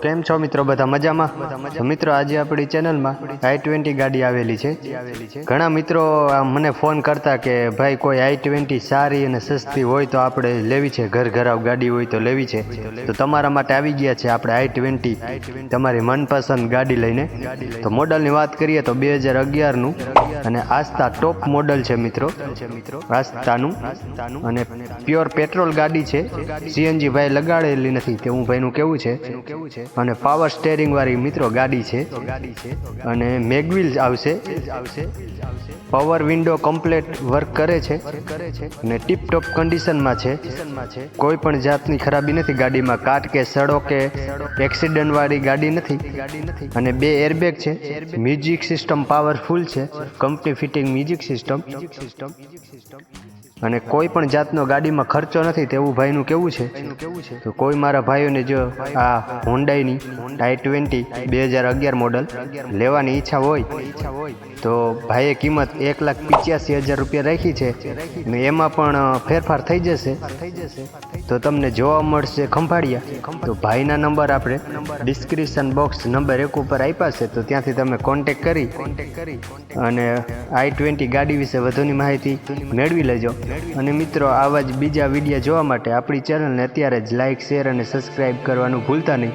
કેમ છો મિત્રો? બધા મજામાં? તો મિત્રો આજે આપણી ચેનલમાં i20 ગાડી આવેલી છે. ઘણા મિત્રો મને ફોન કરતા કે ભાઈ કોઈ i20 સારી અને સસ્તી હોય તો આપણે લેવી છે, ઘર ઘરાવ ગાડી હોય તો લેવી છે. તો તમારા માટે આવી ગયા છે આપણે i20 તમારી મનપસંદ ગાડી લઈને. તો મોડલની વાત કરીએ તો 2011નું અને આસ્તા ટોપ મોડલ છે મિત્રો, આસ્તાનું. અને પ્યોર પેટ્રોલ ગાડી છે, સીએનજી ભાઈ લગાડેલી નથી તેવું ભાઈનું કેવું છે. અને પાવર સ્ટેરિંગ વાળી મિત્રો ગાડી છે, અને મેગવિલ આવશે, પાવર વિન્ડો કમ્પ્લેટ વર્ક કરે છે અને ટીપ ટોપ કન્ડિશનમાં છે. કોઈ પણ જાતની ખરાબી નથી ગાડીમાં, કાટ કે સડો કે એક્સિડન્ટ વાળી ગાડી નથી. અને 2 એરબેગ છે, મ્યુઝિક સિસ્ટમ પાવરફુલ છે, કંપની ફિટિંગ મ્યુઝિક સિસ્ટમ. અને કોઈ પણ જાતનો ગાડીમાં ખર્ચો નથી તેવું ભાઈનું કેવું છે. તો કોઈ મારા ભાઈઓને જો આ હોન્ડાઈની i20 2011 મોડલ લેવાની ઈચ્છા હોય તો ભાઈએ કિંમત 1,85,000 રૂપિયા રાખી છે, ને એમાં પણ ફેરફાર થઈ જશે. તો તમને જોવા મળશે ખંભાળિયા. તો ભાઈના નંબર આપણે ડિસ્ક્રિપ્શન બોક્સ નંબર 1 ઉપર આપ્યા છે, તો ત્યાંથી તમે કોન્ટેક કરી અને i20 ગાડી વિશે વધુની માહિતી મેળવી લેજો. અને મિત્રો આવા જ બીજા વિડીયો જોવા માટે આપણી ચેનલને અત્યારે જ લાઇક, શેર અને સબસ્ક્રાઈબ કરવાનું ભૂલતા નહીં.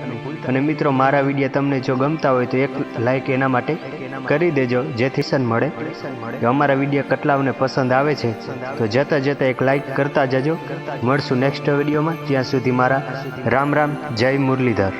અને મિત્રો મારા વિડીયો તમને જો ગમતા હોય તો એક લાઇક એના માટે કરી દેજો, જેથી સન મળે કે અમારા વિડીયો કેટલાઓને પસંદ આવે છે. તો જતાં એક લાઇક કરતા જજો. મળશું નેક્સ્ટ વિડીયોમાં. ત્યાં સુધી મારા રામ રામ, જય મુરલીધર.